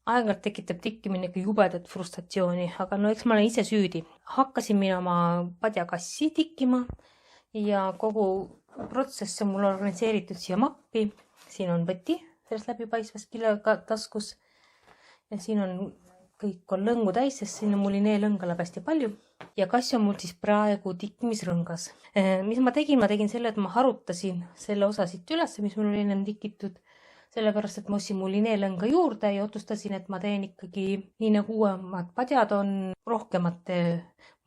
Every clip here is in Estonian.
aeg-ajalt tekitab tikkimine ikka jubedat frustratsiooni, aga no eks ma olen ise süüdi. Hakkasin mina oma padjakassi tikkima ja kogu protsess on mul organiseeritud siia mappi. Siin on võti selles läbipaistvas killega taskus ja siin on kõik on lõngu täis, sest siin on mulineelõnga läheb hästi palju. Ja kass on mul siis praegu tikkimisrõngas. Mis ma tegin? Ma tegin selle, et ma harutasin selle osa siit üles, mis mul oli ennem tikitud. Sellepärast, et ma ostsin mulineelõnga juurde ja otsustasin, et ma teen ikkagi nii nagu uuemad padjad on rohkemate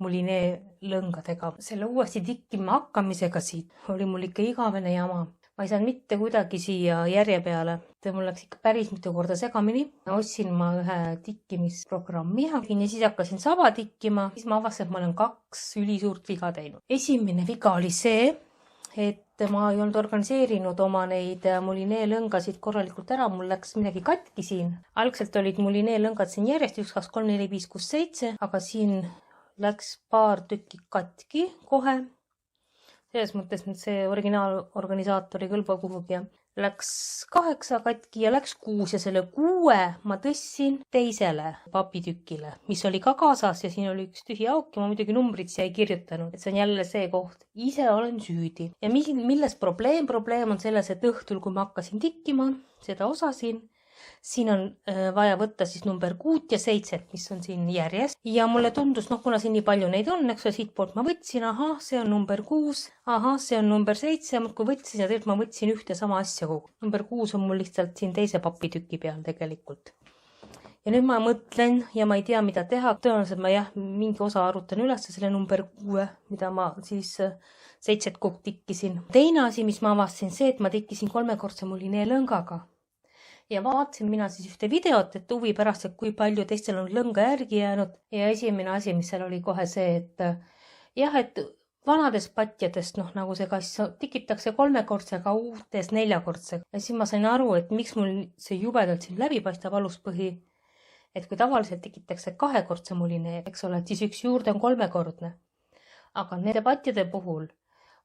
mulineelõngadega. Selle uuesti tikkima hakkamisega siit oli mul ikka igavene jama. Ma ei saanud mitte kuidagi siia järje peale. Mul läks ikka päris mitu korda segamini. Ostsin ma ühe tikkimisprogrammi ja siis hakkasin saba tikkima. Siis ma avastasin, et ma olen 2 ülisuurt viga teinud. Esimene viga oli see, et ma ei olnud organiseerinud oma neid mulineelõngasid korralikult ära. Mul läks midagi katki siin. Algselt olid mulineelõngad siin järjest 1, 2, 3, 4, 5, 6, 7, aga siin läks paar tükki katki kohe. Selles mõttes nüüd see originaalorganisaator ei kõlba kuhugi. Läks 8 katki ja läks 6 ja selle 6 ma tõssin teisele papitükile, mis oli ka kaasas ja siin oli üks tühi auk ja ma muidugi numbrid siia ei kirjutanud. Et see on jälle see koht. Ise olen süüdi. Ja milles probleem? Probleem on selles, et õhtul, kui ma hakkasin tikkima, seda osasin, siin on vaja võtta siis number 6 ja 7, mis on siin järjest. Ja mulle tundus, kuna siin nii palju neid on, eks siit poolt ma võtsin, see on number 6, see on number 7, kui võtsin ja tegelikult ma võtsin ühte sama asja kogu. Number 6 on mul lihtsalt siin teise papitüki peal tegelikult. Ja nüüd ma mõtlen ja ma ei tea, mida teha. Tõenäoliselt ma mingi osa arutan üles selle number 6, mida ma siis 7 kogu tikkisin. Teine asi, mis ma avastasin, see, et ma tikkisin 3-kordse mulineelõngaga. Ja vaatasin mina siis ühte videot, et huvi pärast, et kui palju teistel on lõnga järgi jäänud. Ja esimene asi, mis seal oli kohe see, et vanadest patjadest, nagu see kass, tikitakse 3-kordsega, uutes 4-kordsega. Ja siis ma sain aru, et miks mul see jubedalt siin läbipaistav aluspõhi, et kui tavaliselt tikitakse 2-kordse mulinee, eks ole, et siis üks juurde on 3-kordne. Aga nende patjade puhul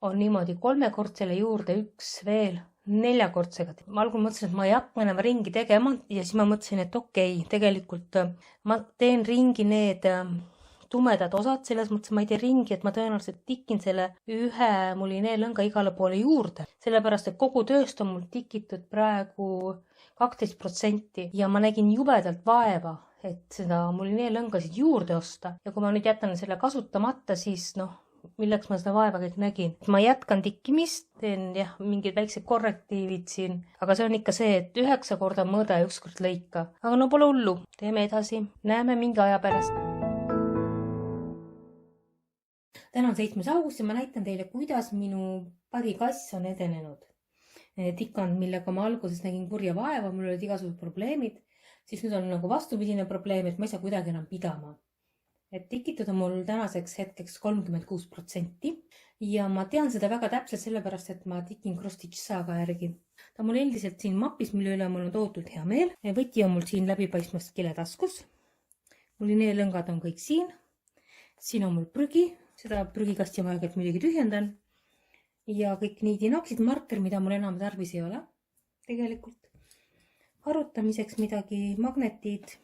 on niimoodi 3-kordsele juurde üks veel 4-kordsega. Ma algul mõtlesin, et ma ei hakka enam ringi tegema ja siis ma mõtlesin, et okei, tegelikult ma teen ringi need tumedad osad, selles mõttes ma ei tee ringi, et ma tõenäoliselt tikin selle ühe mulineelõnga igale poole juurde. Sellepärast, et kogu tööst on mul tikitud praegu 12% ja ma nägin jubedalt vaeva, et seda mulineelõnga siit juurde osta. Ja kui ma nüüd jätan selle kasutamata, siis milleks ma seda vaeva kõik nägin. Ma jätkan tikkimist, teen mingid väiksed korrektiivid siin, aga see on ikka see, et 9 korda mõõda ja 1 kord lõika. Aga pole hullu, teeme edasi, näeme mingi aja pärast. Täna on 7. august ja ma näitan teile, kuidas minu padikass on edenenud. Tikand, millega ma alguses nägin kurja vaeva, mul olid igasugused probleemid, siis nüüd on vastupidine probleem, et ma ei saa kuidagi enam pidama. Et tikitud on mul tänaseks hetkeks 36% ja ma tean seda väga täpselt sellepärast, et ma tikin cross-stitch saaga järgi. Ta mul endiselt siin mapis, mille üle mul on tohutult hea meel. Võti on mul siin läbipaistvas kiletaskus. Mulineelõngad on kõik siin. Siin on mul prügi. Seda prügikasti ma aeg-ajalt muidugi tühjendan. Ja kõik niidinoksid, marker, mida mul enam tarvis ei ole. Tegelikult harutamiseks midagi, magnetid,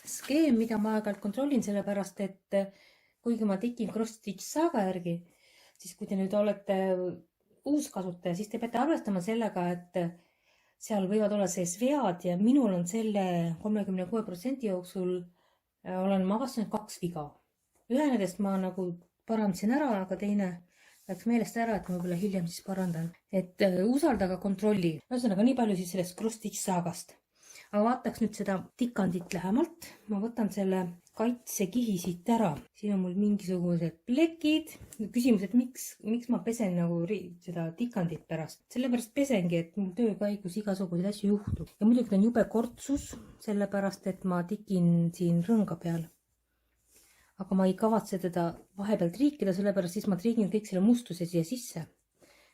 skeem, mida ma aeg-ajalt kontrollin sellepärast, et kuigi ma tikin cross-stitch saaga järgi, siis kui te nüüd olete uus kasutaja, siis te peate arvestama sellega, et seal võivad olla sees vead ja minul on selle 36% jooksul olen ma avastanud 2 viga. Ühe nendest ma parandasin ära, aga teine läks meelest ära, et ma võib-olla hiljem siis parandan. Et usaldaga kontrolli. Ühesõnaga nii palju siis sellest cross-stitch saagast. Aga vaataks nüüd seda tikandit lähemalt. Ma võtan selle kaitsekihi siit ära. Siin on mul mingisugused plekid. Küsimus, et miks ma pesen seda tikandit pärast. Sellepärast pesengi, et mul töö käigus igasuguseid asju juhtub. Ja muidugi on jube kortsus, sellepärast, et ma tikin siin rõnga peal. Aga ma ei kavatse teda vahepealt triikida, sellepärast siis ma triigin kõik selle mustuse siia sisse.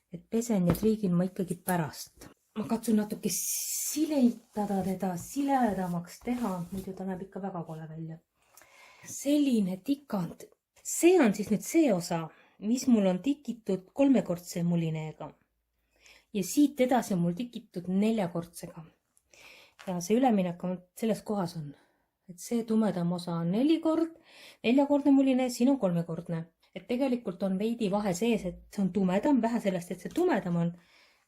Et pesen ja triigin ma ikkagi pärast. Ma katsun natuke sileitada teda, siledamaks teha, muidu ta näeb ikka väga kole välja. Selline tikand. See on siis nüüd see osa, mis mul on tikitud 3-kordse mulineega. Ja siit edasi on mul tikitud 4-kordsega. ja see üleminek on selles kohas on, et see tumedam osa on 4-kordne mulinee, siin on 3-kordne. Et tegelikult on veidi vahe sees, et see on tumedam, vähe sellest, et see tumedam on,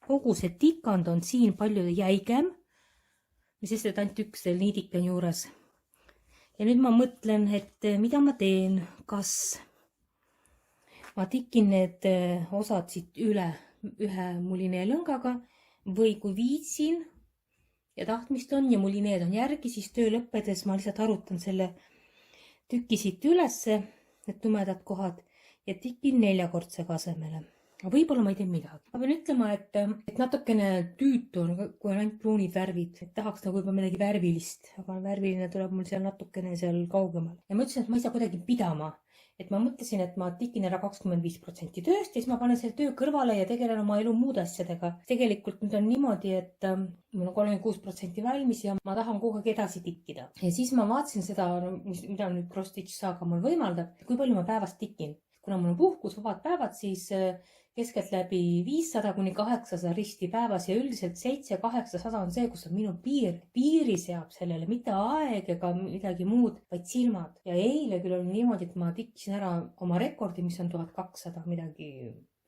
kogu see tikand on siin palju jäigem, mis sest, et ainult üks niidik on juures. Ja nüüd ma mõtlen, et mida ma teen, kas ma tikin need osad siit üle ühe mulinee lõngaga või kui viitsin ja tahtmist on ja mulineed on järgi, siis töö lõppedes ma lihtsalt arutan selle tüki siit ülesse, need tumedad kohad ja tikin 4-kordsega asemele. Võib-olla ma ei tee midagi. Ma pean ütlema, et natukene tüütu on, kui on ainult pruunid värvid. Et tahaks nagu juba midagi värvilist, aga värviline tuleb mul seal natukene seal kaugemal. Ja ma ütlesin, et ma ei saa kuidagi pidama. Et ma mõtlesin, et ma tikin ära 25% tööst ja siis ma panen selle töö kõrvale ja tegelen oma elu muude asjadega. Tegelikult nüüd on niimoodi, et mul on 36% valmis ja ma tahan kogu aeg edasi tikkida. Ja siis ma vaatasin seda, mida nüüd CrossStitch Saga mul võimaldab, kui palju ma päevast tikin. Kuna mul on puhkus, vabad päevad, siis keskelt läbi 500-800 risti päevas ja üldiselt 700-800 on see, kus on minu piir. Piiri seab sellele, mitte aeg ega midagi muud, vaid silmad. Ja eile küll oli niimoodi, et ma tikkisin ära oma rekordi, mis on 1200 midagi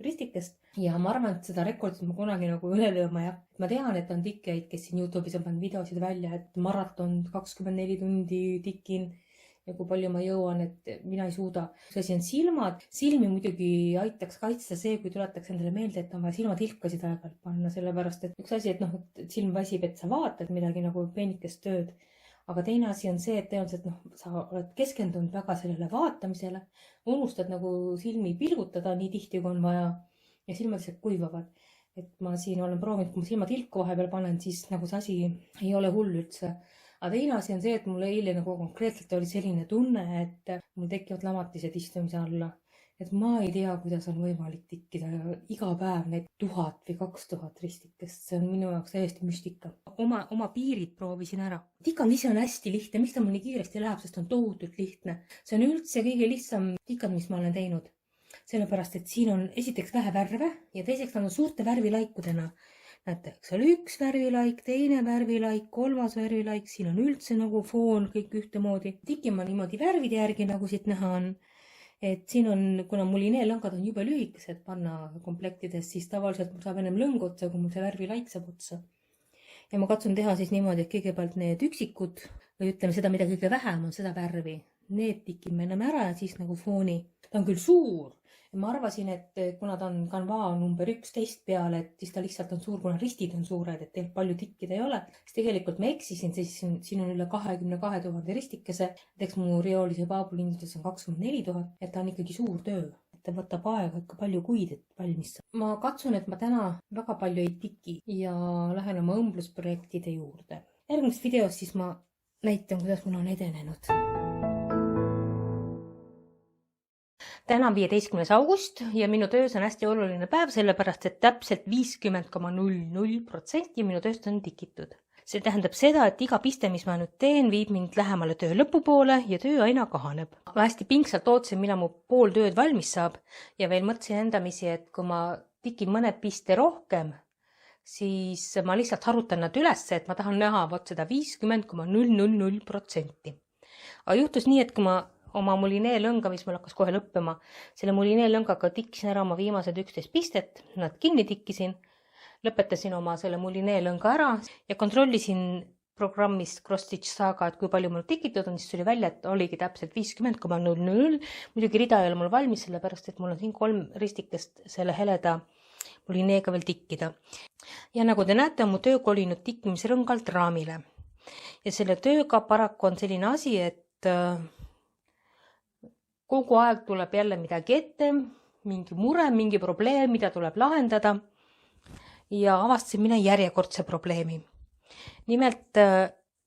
ristikest. Ja ma arvan, et seda rekordit ma kunagi nagu üle lööma ja ma tean, et on tikkeid, kes siin YouTube'is on pannud videosid välja, et maraton 24 tundi tikin. Ja kui palju ma jõuan, et mina ei suuda. See asi on silmad. Silmi muidugi aitaks kaitsta see, kui tuletaks endale meelde, et on vaja silmatilkasid aeg-ajalt panna, sellepärast, et üks asi, et silm väsib, et sa vaatad midagi nagu peenikest tööd. Aga teine asi on see, et tõenäoliselt sa oled keskendunud väga sellele vaatamisele, unustad nagu silmi pilgutada nii tihti, kui on vaja ja silmad lihtsalt kuivavad. Et ma siin olen proovinud, kui ma silmatilku vahepeal panen, siis nagu see asi ei ole hull üldse. Aga teine asi on see, et mul eile nagu konkreetselt oli selline tunne, et mul tekivad lamatised istumise alla. Et ma ei tea, kuidas on võimalik tikkida iga päev need 1000 või 2000 ristikest. See on minu jaoks täiesti müstika. Oma piirid proovisin ära. Tikand ise on hästi lihtne. Miks ta mul nii kiiresti läheb, sest on tohutult lihtne. See on üldse kõige lihtsam tikand, mis ma olen teinud. Sellepärast, et siin on esiteks vähe värve ja teiseks on suurte värvilaikudena. Näete, seal üks värvilaik, teine värvilaik, 3. värvilaik, siin on üldse nagu foon, kõik ühtemoodi. Tikin ma niimoodi värvide järgi, nagu siit näha on. Et siin on, kuna mulinee lõngad on jube lühikesed panna komplektides, siis tavaliselt mul saab ennem lõng otsa, kui mul see värvilaik saab otsa. Ja ma katsun teha siis niimoodi, et kõigepealt need üksikud, või ütleme seda, mida kõige vähem on seda värvi. Need tikin me ennem ära ja siis nagu fooni. Ta on küll suur. Ma arvasin, et kuna ta on Canva number 11 peale, et siis ta lihtsalt on suur, kuna ristid on suured, et teil palju tikkida ei ole. Siis tegelikult ma eksisin, siis siin on üle 22 000 ristikese. Näiteks mu Riolis ja Paabulindudes on 24 000, et ta on ikkagi suur töö. Et ta võtab aega ikka palju kuid, et valmis. Ma katsun, et ma täna väga palju ei tiki ja lähen oma õmblusprojektide juurde. Järgmises videos siis ma näitan, kuidas mul on edenenud. Täna on 15. august ja minu töös on hästi oluline päev, sellepärast et täpselt 50,00% minu tööst on tikitud. See tähendab seda, et iga piste, mis ma nüüd teen, viib mind lähemale töö lõpupoole ja töö aina kahaneb. Ma hästi pingsalt ootsin, millal mu pool tööd valmis saab ja veel mõtlesin endamisi, et kui ma tikin mõned piste rohkem, siis ma lihtsalt harutan nad üles, et ma tahan näha seda 50,000%. Aga juhtus nii, et kui ma oma mulinee lõnga, mis mul hakkas kohe lõppema. Selle mulinee lõngaga tikkisin ära oma viimased 11 pistet, nad kinni tikkisin, lõpetasin oma selle mulinee lõnga ära ja kontrollisin programmist CrossStitch Saga, et kui palju mul tikitud on, siis tuli välja, et oligi täpselt 50,00. Muidugi rida ei ole mul valmis, sellepärast, et mul on siin 3 ristikest selle heleda mulineega veel tikkida. Ja nagu te näete, on mu töö kolinud tikkimisrõngalt raamile. Ja selle tööga paraku on selline asi, et kogu aeg tuleb jälle midagi ette, mingi mure, mingi probleem, mida tuleb lahendada ja avastasin mina järjekordse probleemi. Nimelt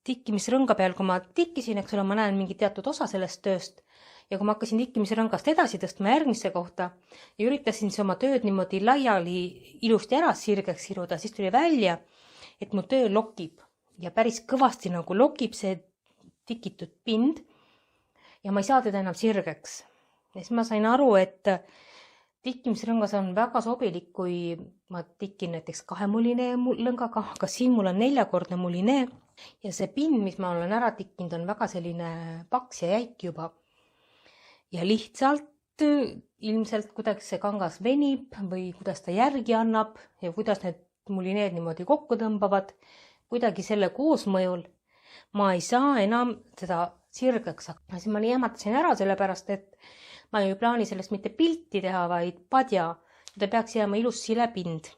tikkimisrõnga peal, kui ma tikkisin, eks ole, ma näen mingi teatud osa sellest tööst ja kui ma hakkasin tikkimisrõngast edasi tõstma järgmisse kohta ja üritasin oma tööd niimoodi laiali ilusti ära sirgeks siruda, siis tuli välja, et mu töö lokib ja päris kõvasti nagu lokib see tikitud pind ja ma ei saa teda enam sirgeks. Ja siis ma sain aru, et Tikkimisrõngas on väga sobilik, kui ma tikin näiteks 2 mulinee lõngaga, aga siin mul on 4-kordne mulinee ja see pind, mis ma olen ära tikkinud, on väga selline paks ja jäik juba. Ja lihtsalt ilmselt kuidas see kangas venib või kuidas ta järgi annab ja kuidas need mulineed niimoodi kokku tõmbavad, kuidagi selle koosmõjul ma ei saa enam seda sirgeks. Siis ma nii jämatasin ära sellepärast, et ma ei plaani sellest mitte pilti teha, vaid padja. Ta peaks jääma ilus silepind.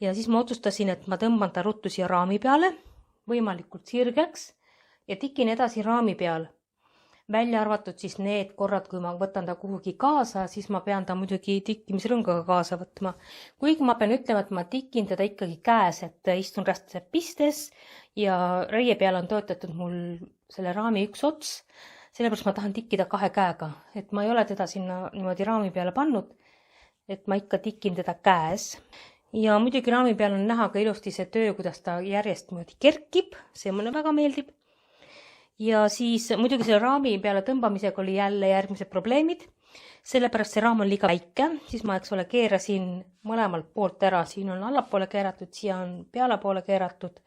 Ja siis ma otsustasin, et ma tõmban ta ruttu siia raami peale, võimalikult sirgeks ja tikin edasi raami peal. Välja arvatud siis need korrad, kui ma võtan ta kuhugi kaasa, siis ma pean ta muidugi tikkimisrõngaga kaasa võtma. Kuigi ma pean ütlema, et ma tikin teda ikkagi käes, et istun rastas pistes ja reie peal on töötatud mul selle raami üks ots. Sellepärast ma tahan tikkida 2 käega, et ma ei ole teda sinna niimoodi raami peale pannud, et ma ikka tikin teda käes. Ja muidugi raami peal on näha ka ilusti see töö, kuidas ta järjest kerkib, see mulle väga meeldib. Ja siis muidugi selle raami peale tõmbamisega oli jälle järgmised probleemid, sellepärast see raam on liiga väike, siis ma keerasin mõlemalt poolt ära, siin on allapoole keeratud, siia on pealepoole keeratud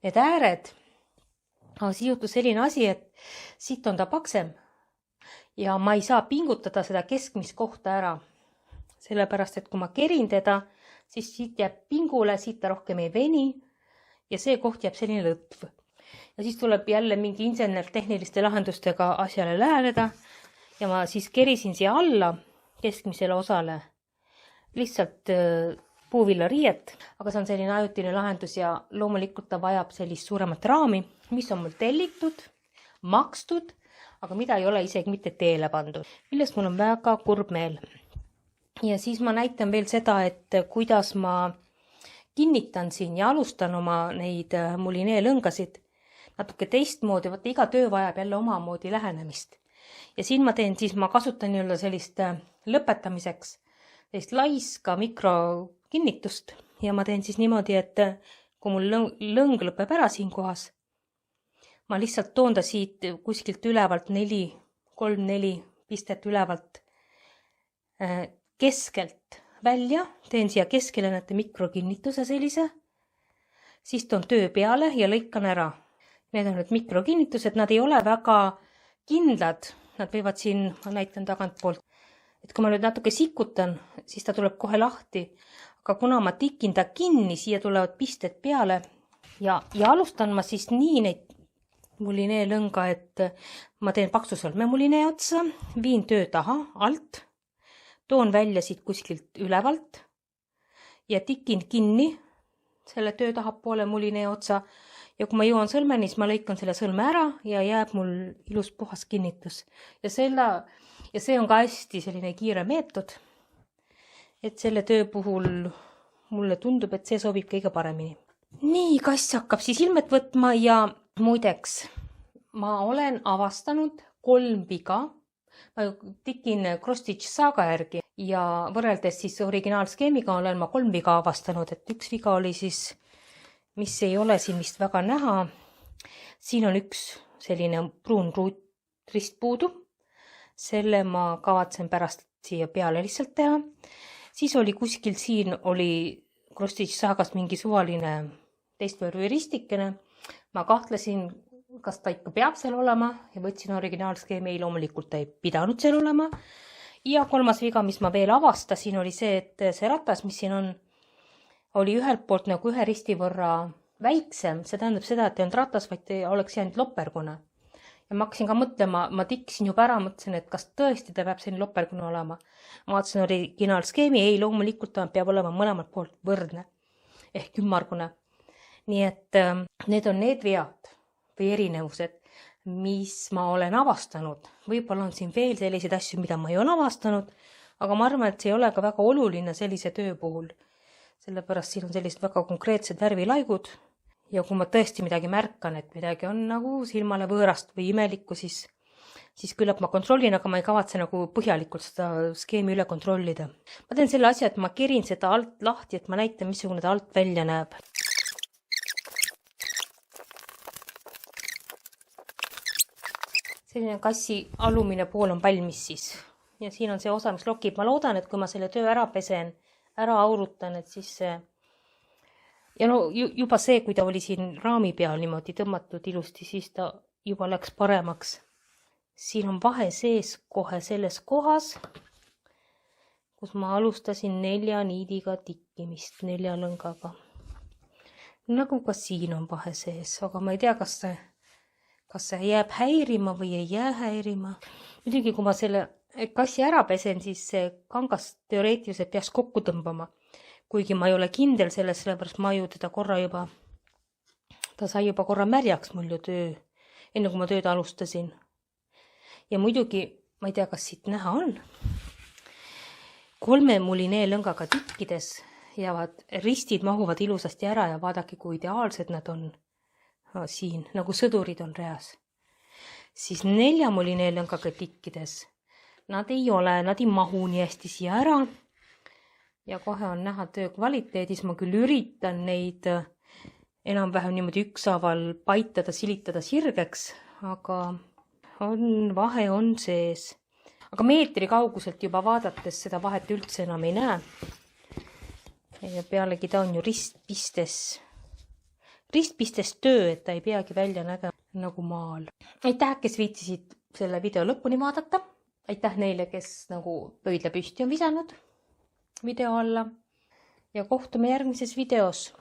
need ääred. Aga siis juhtus selline asi, et siit on ta paksem ja ma ei saa pingutada seda keskmist kohta ära, sellepärast et kui ma kerin teda, siis siit jääb pingule, siit ta rohkem ei veni ja see koht jääb selline lõtv. Ja siis tuleb jälle mingi insener tehniliste lahendustega asjale läheneda ja ma siis kerisin siia alla keskmisele osale lihtsalt puuvillariiet, aga see on selline ajutine lahendus ja loomulikult ta vajab sellist suuremat raami, mis on mul tellitud, makstud, aga mida ei ole isegi mitte teele pandud, millest mul on väga kurb meel. Ja siis ma näitan veel seda, et kuidas ma kinnitan siin ja alustan oma neid mulinee lõngasid natuke teistmoodi, vaata iga töö vajab jälle omamoodi lähenemist. Ja siin ma kasutan sellist lõpetamiseks, sellist laiska mikrokinnitust ja ma teen siis niimoodi, et kui mul lõng lõpeb ära siin kohas, ma lihtsalt toon ta siit kuskilt ülevalt 3-4 pistet ülevalt keskelt välja, teen siia keskele näete mikrokinnituse sellise, siis toon töö peale ja lõikan ära. Need on need mikrokinnitused, nad ei ole väga kindlad, nad võivad siin, ma näitan tagant poolt, et kui ma nüüd natuke sikutan, siis ta tuleb kohe lahti, aga kuna ma tikin ta kinni, siia tulevad pisted peale ja alustan ma siis nii neid mulinee lõnga, et ma teen paksu sõlme mulinee otsa, viin töö taha alt, toon välja siit kuskilt ülevalt ja tikin kinni selle töö tahapoole mulinee otsa. Ja kui ma jõuan sõlmeni, siis ma lõikan selle sõlme ära ja jääb mul ilus puhas kinnitus. Ja see on ka hästi selline kiire meetod, et selle töö puhul mulle tundub, et see sobib kõige paremini. Nii, kass hakkab siis ilmet võtma ja muideks, ma olen avastanud 3 viga. Ma tikin cross-stitch saaga järgi ja võrreldes siis originaalskeemiga olen ma 3 viga avastanud, et üks viga oli siis mis ei ole siin vist väga näha. Siin on üks selline pruun rist puudu. Selle ma kavatsen pärast siia peale lihtsalt teha. Siis oli kuskil siin oli cross-stitch saagast mingi suvaline teist värvi ristikene. Ma kahtlesin, kas ta ikka peab seal olema ja võtsin originaalskeemi, loomulikult ta ei pidanud seal olema. Ja 3. viga, mis ma veel avastasin, oli see, et see ratas, mis siin on, oli ühelt poolt nagu 1 risti võrra väiksem, see tähendab seda, et ei olnud ratas, vaid oleks jäänud lopergune. Ja ma hakkasin ka mõtlema, ma tikkisin juba ära, mõtlesin, et kas tõesti ta peab selline lopergune olema. Ma vaatasin originaalskeemi, ei, loomulikult ta peab olema mõlemalt poolt võrdne ehk ümmargune. Nii et need on need vead või erinevused, mis ma olen avastanud. Võib-olla on siin veel selliseid asju, mida ma ei ole avastanud, aga ma arvan, et see ei ole ka väga oluline sellise töö puhul. Sellepärast siin on sellised väga konkreetsed värvilaigud ja kui ma tõesti midagi märkan, et midagi on nagu silmale võõrast või imelikku, siis küllap ma kontrollin, aga ma ei kavatse nagu põhjalikult seda skeemi üle kontrollida. Ma teen selle asja, et ma kerin seda alt lahti, et ma näitan, missugune ta alt välja näeb. Selline kassi alumine pool on valmis siis. ja siin on see osa, mis lokib. Ma loodan, et kui ma selle töö ära pesen, ära aurutan, et siis see ja no juba see, kui ta oli siin raami peal niimoodi tõmmatud ilusti, siis ta juba läks paremaks. Siin on vahe sees kohe selles kohas, kus ma alustasin 4 niidiga tikkimist 4 lõngaga. Nagu ka siin on vahe sees, aga ma ei tea, kas see jääb häirima või ei jää häirima. Muidugi, kui ma selle kassi ära pesen, siis see kangas teoreetiliselt peaks kokku tõmbama. Kuigi ma ei ole kindel selles, sellepärast ma ju teda ta sai juba korra märjaks mul ju töö, enne kui ma tööd alustasin. Ja muidugi, ma ei tea, kas siit näha on. 3 mulinee lõngaga tikkides ristid mahuvad ilusasti ära ja vaadake, kui ideaalsed nad on siin, nagu sõdurid on reas. Siis 4 mulinee lõngaga tikkides, nad ei mahu nii hästi siia ära. Ja kohe on näha töö kvaliteedis, ma küll üritan neid enam-vähem niimoodi ükshaaval paitada, silitada sirgeks, aga vahe on sees. Aga meetri kauguselt juba vaadates seda vahet üldse enam ei näe. Ja pealegi ta on ju ristpistes töö, et ta ei peagi välja nägema nagu maal. Aitäh, kes viitsisid selle video lõpuni vaadata. Aitäh neile, kes nagu pöidla püsti on visanud video alla ja kohtume järgmises videos.